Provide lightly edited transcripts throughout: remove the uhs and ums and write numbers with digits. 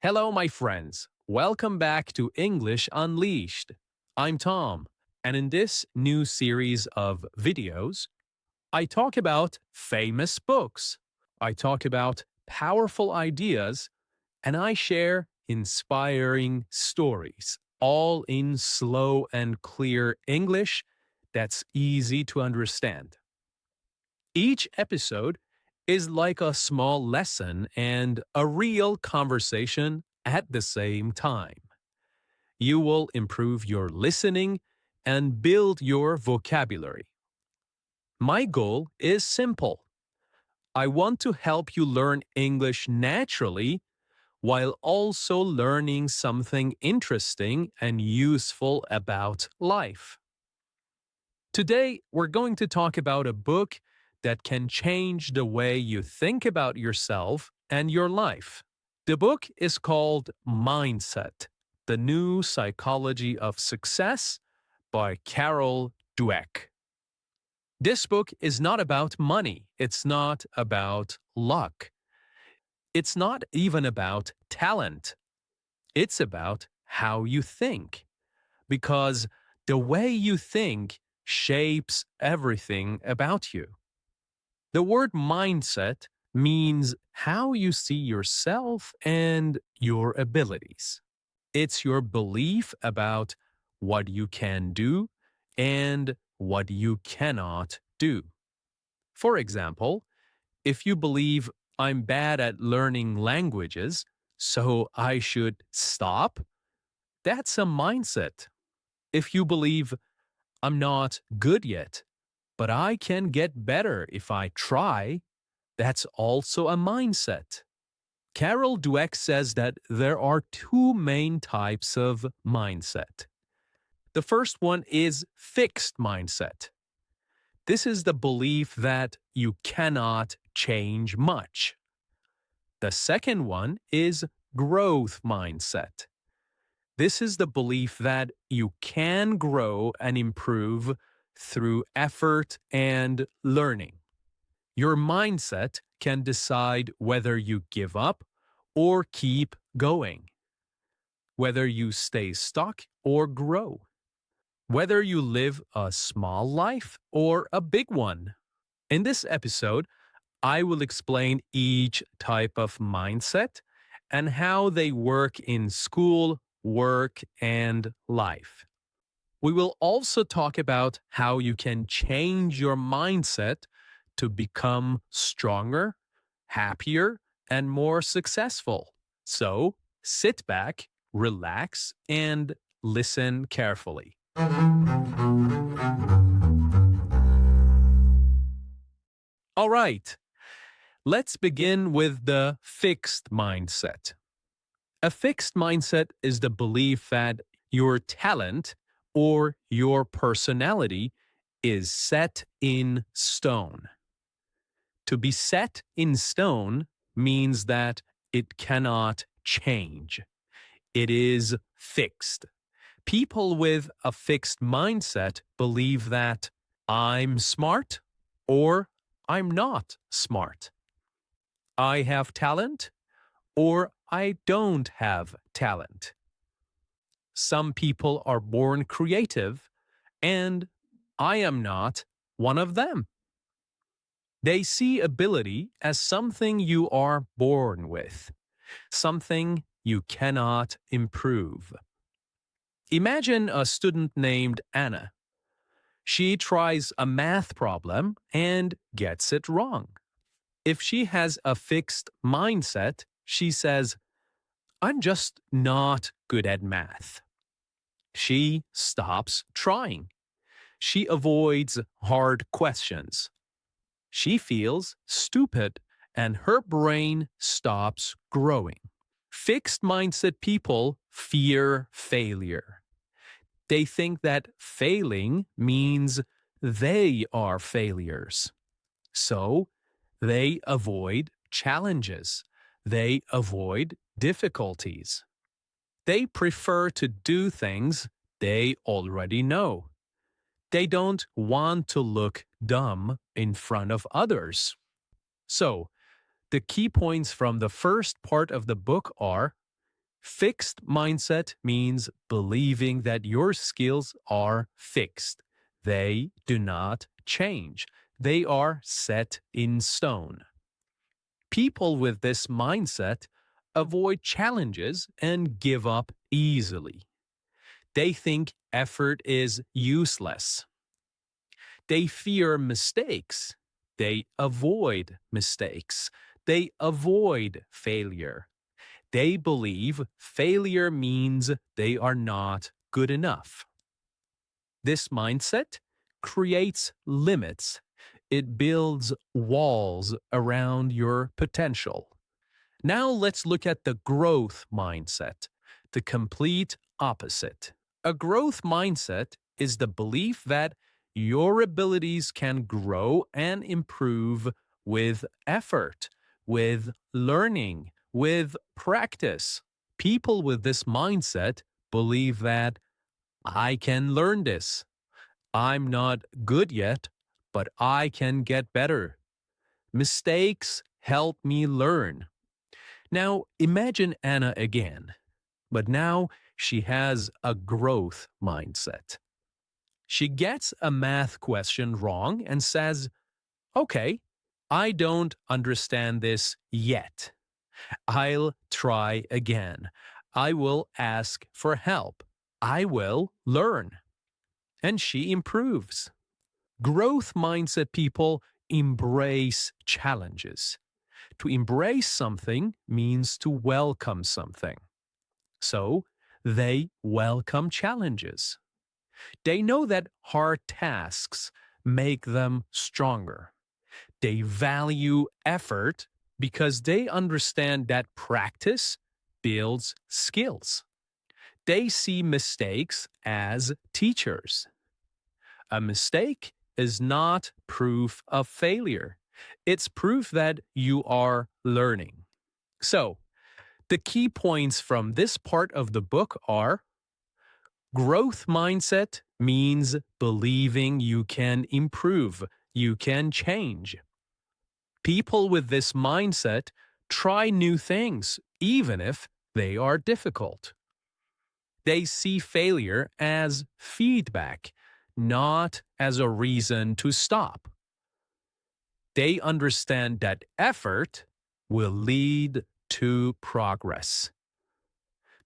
Hello, my friends. Welcome back to English Unleashed. I'm Tom, and in this new series of videos, I talk about famous books, I talk about powerful ideas, and I share inspiring stories, all in slow and clear English that's easy to understand. Each episode is like a small lesson and a real conversation at the same time. You will improve your listening and build your vocabulary. My goal is simple. I want to help you learn English naturally while also learning something interesting and useful about life. Today, we're going to talk about a book that can change the way you think about yourself and your life. The book is called Mindset: The New Psychology of Success by Carol Dweck. This book is not about money, it's not about luck, it's not even about talent. It's about how you think, because the way you think shapes everything about you. The word mindset means how you see yourself and your abilities. It's your belief about what you can do and what you cannot do. For example, if you believe I'm bad at learning languages, so I should stop, that's a mindset. If you believe I'm not good yet, but I can get better if I try, that's also a mindset. Carol Dweck says that there are two main types of mindset. The first one is fixed mindset. This is the belief that you cannot change much. The second one is growth mindset. This is the belief that you can grow and improve through effort and learning. Your mindset can decide whether you give up or keep going, whether you stay stuck or grow, whether you live a small life or a big one. In this episode, I will explain each type of mindset and how they work in school, work, and life. We will also talk about how you can change your mindset to become stronger, happier, and more successful. So sit back, relax, and listen carefully. All right, let's begin with the fixed mindset. A fixed mindset is the belief that your talent or your personality is set in stone. To be set in stone means that it cannot change. It is fixed. People with a fixed mindset believe that I'm smart or I'm not smart. I have talent or I don't have talent. Some people are born creative, and I am not one of them. They see ability as something you are born with, something you cannot improve. Imagine a student named Anna. She tries a math problem and gets it wrong. If she has a fixed mindset, she says, I'm just not good at math. She stops trying. She avoids hard questions. She feels stupid and her brain stops growing. Fixed mindset people fear failure. They think that failing means they are failures. So they avoid challenges. They avoid difficulties. They prefer to do things they already know. They don't want to look dumb in front of others. So, the key points from the first part of the book are: Fixed mindset means believing that your skills are fixed. They do not change. They are set in stone. People with this mindset avoid challenges and give up easily. They think effort is useless. They fear mistakes. They avoid mistakes. They avoid failure. They believe failure means they are not good enough. This mindset creates limits. It builds walls around your potential. Now let's look at the growth mindset, the complete opposite. A growth mindset is the belief that your abilities can grow and improve with effort, with learning, with practice. People with this mindset believe that I can learn this. I'm not good yet, but I can get better. Mistakes help me learn. Now, imagine Anna again, but now she has a growth mindset. She gets a math question wrong and says, okay, I don't understand this yet. I'll try again. I will ask for help. I will learn. And she improves. Growth mindset people embrace challenges. To embrace something means to welcome something. So they welcome challenges. They know that hard tasks make them stronger. They value effort because they understand that practice builds skills. They see mistakes as teachers. A mistake is not proof of failure. It's proof that you are learning. So, the key points from this part of the book are: growth mindset means believing you can improve, you can change. People with this mindset try new things, even if they are difficult. They see failure as feedback, not as a reason to stop. They understand that effort will lead to progress.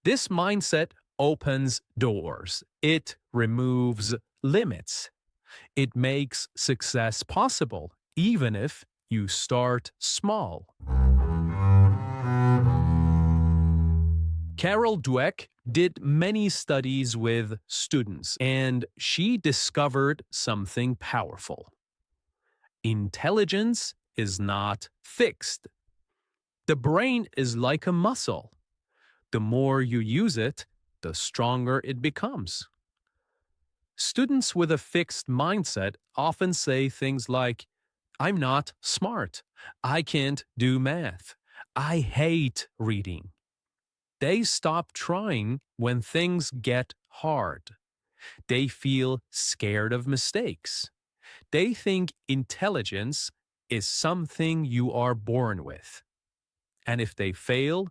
This mindset opens doors. It removes limits. It makes success possible, even if you start small. Carol Dweck did many studies with students, and she discovered something powerful. Intelligence is not fixed. The brain is like a muscle. The more you use it, the stronger it becomes. Students with a fixed mindset often say things like, I'm not smart. I can't do math. I hate reading. They stop trying when things get hard. They feel scared of mistakes. They think intelligence is something you are born with. And if they fail,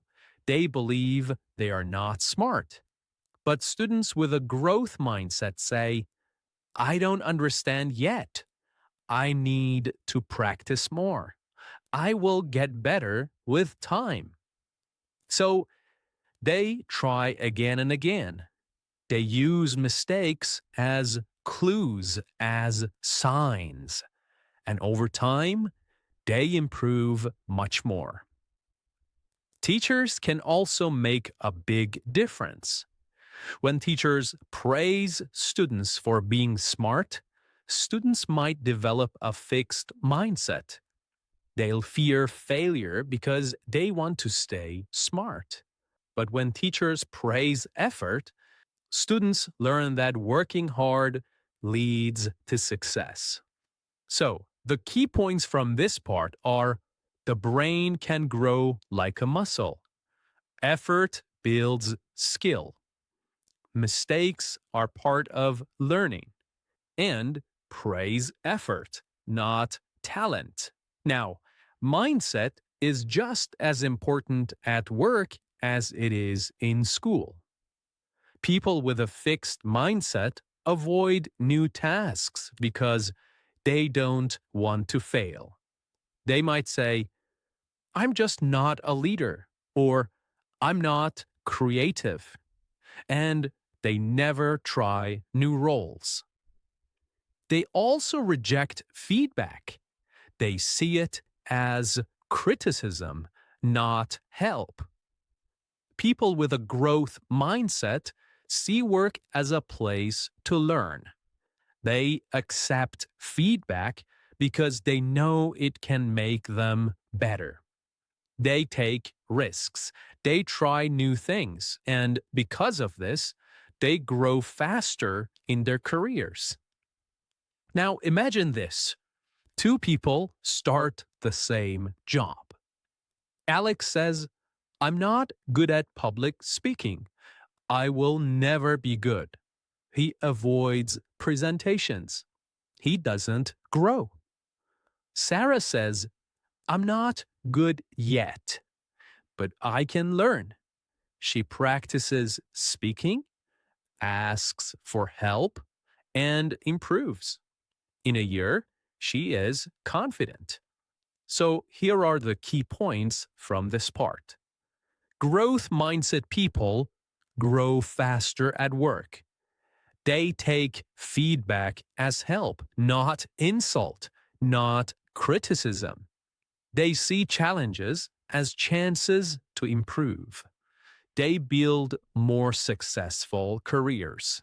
they believe they are not smart. But students with a growth mindset say, I don't understand yet. I need to practice more. I will get better with time. So they try again and again. They use mistakes as clues, as signs. And over time, they improve much more. Teachers can also make a big difference. When teachers praise students for being smart, students might develop a fixed mindset. They'll fear failure because they want to stay smart. But when teachers praise effort, students learn that working hard leads to success. So, the key points from this part are: the brain can grow like a muscle. Effort builds skill. Mistakes are part of learning. And praise effort, not talent. Now, mindset is just as important at work as it is in school. People with a fixed mindset avoid new tasks because they don't want to fail. They might say, I'm just not a leader, or I'm not creative, and they never try new roles. They also reject feedback. They see it as criticism, not help. People with a growth mindset see work as a place to learn. They accept feedback because they know it can make them better. They take risks. They try new things. And because of this, they grow faster in their careers. Now, imagine this. Two people start the same job. Alex says, I'm not good at public speaking. I will never be good. He avoids presentations. He doesn't grow. Sarah says, I'm not good yet, but I can learn. She practices speaking, asks for help, and improves. In a year, she is confident. So here are the key points from this part. Growth mindset people grow faster at work. They take feedback as help, not insult, not criticism. They see challenges as chances to improve. They build more successful careers.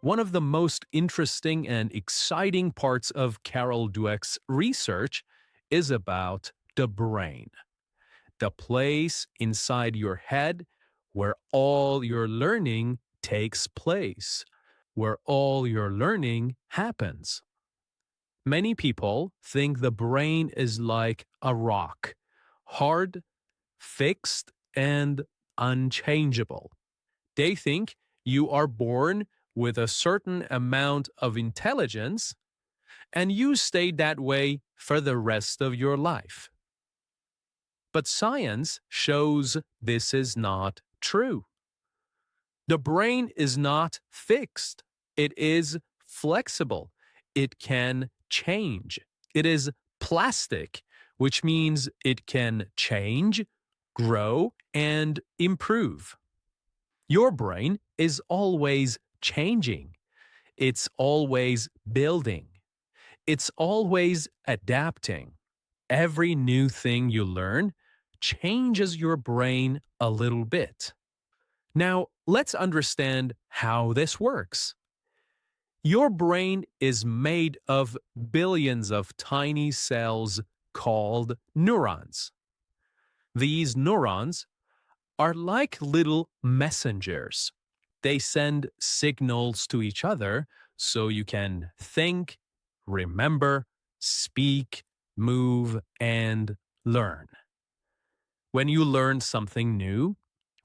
One of the most interesting and exciting parts of Carol Dweck's research is about the brain, the place inside your head where all your learning takes place, where all your learning happens. Many people think the brain is like a rock, hard, fixed, and unchangeable. They think you are born with a certain amount of intelligence and you stay that way for the rest of your life. But science shows this is not true. The brain is not fixed. It is flexible. It can change. It is plastic, which means it can change, grow, and improve. Your brain is always changing. It's always building. It's always adapting. Every new thing you learn changes your brain a little bit. Now, let's understand how this works. Your brain is made of billions of tiny cells called neurons. These neurons are like little messengers. They send signals to each other so you can think, remember, speak, move, and learn. When you learn something new,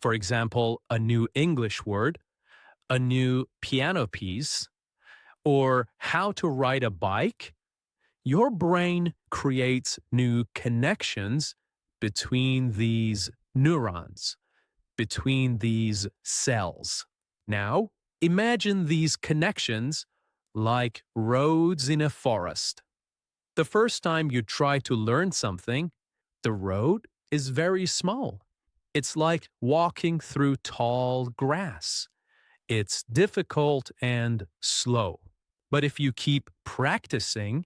for example, a new English word, a new piano piece, or how to ride a bike, your brain creates new connections between these neurons, between these cells. Now, imagine these connections like roads in a forest. The first time you try to learn something, the road is very small. It's like walking through tall grass. It's difficult and slow. But if you keep practicing,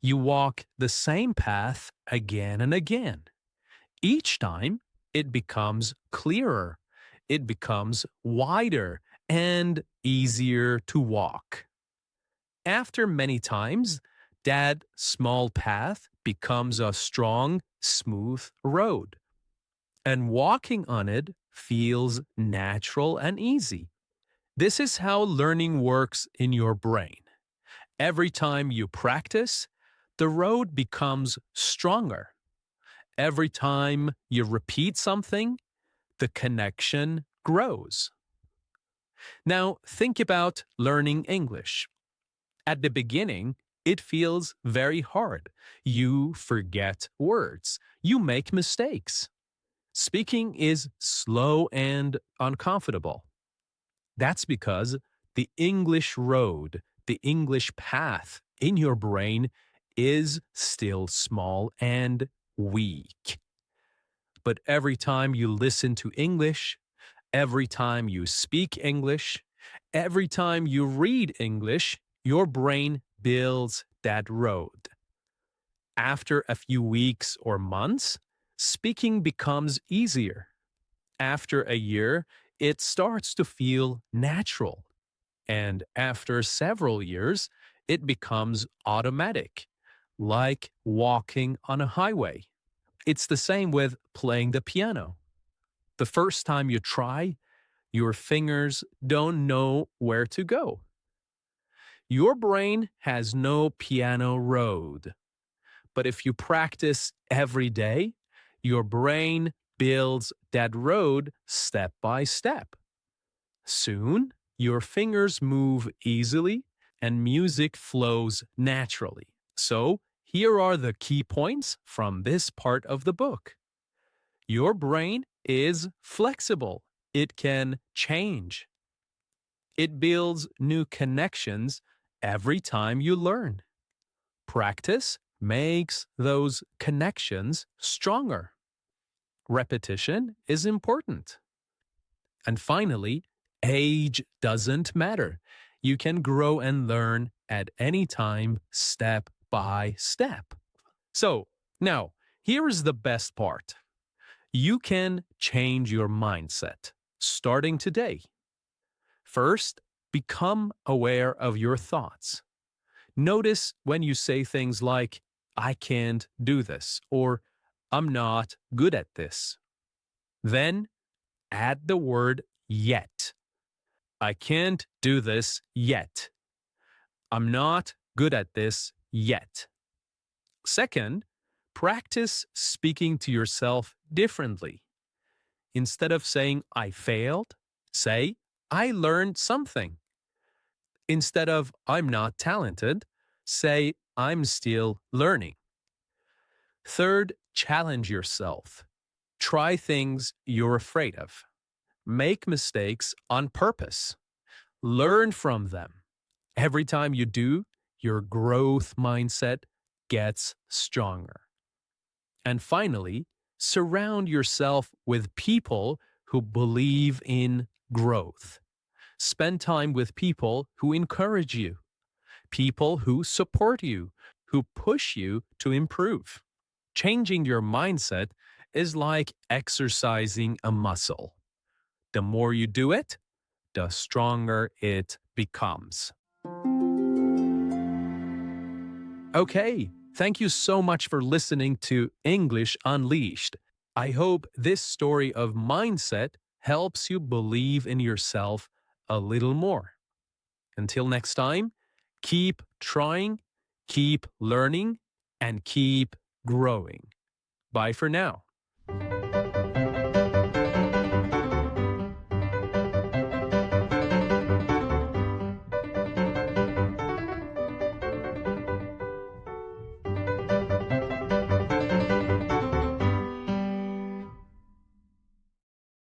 you walk the same path again and again. Each time, it becomes clearer, it becomes wider and easier to walk. After many times, that small path becomes a strong, smooth road. And walking on it feels natural and easy. This is how learning works in your brain. Every time you practice, the road becomes stronger. Every time you repeat something, the connection grows. Now, think about learning English. At the beginning, it feels very hard. You forget words. You make mistakes. Speaking is slow and uncomfortable. That's because the English road, the English path in your brain is still small and weak. But every time you listen to English, every time you speak English, every time you read English, your brain builds that road. After a few weeks or months, speaking becomes easier. After a year, it starts to feel natural. And after several years, it becomes automatic, like walking on a highway. It's the same with playing the piano. The first time you try, your fingers don't know where to go. Your brain has no piano road. But if you practice every day, your brain builds that road step by step. Soon, your fingers move easily and music flows naturally. So, here are the key points from this part of the book. Your brain is flexible, it can change. It builds new connections every time you learn. Practice makes those connections stronger. Repetition is important. And finally, age doesn't matter. You can grow and learn at any time, step by step. So, now, here is the best part. You can change your mindset starting today. First, become aware of your thoughts. Notice when you say things like, I can't do this, or I'm not good at this. Then add the word yet. I can't do this yet. I'm not good at this yet. Second, practice speaking to yourself differently. Instead of saying, I failed, say, I learned something. Instead of, I'm not talented, say, I'm still learning. Third, challenge yourself. Try things you're afraid of. Make mistakes on purpose. Learn from them. Every time you do, your growth mindset gets stronger. And finally, surround yourself with people who believe in growth. Spend time with people who encourage you, people who support you, who push you to improve. Changing your mindset is like exercising a muscle. The more you do it, the stronger it becomes. Okay, thank you so much for listening to English Unleashed. I hope this story of mindset helps you believe in yourself a little more. Until next time, keep trying, keep learning, and keep growing. Bye for now.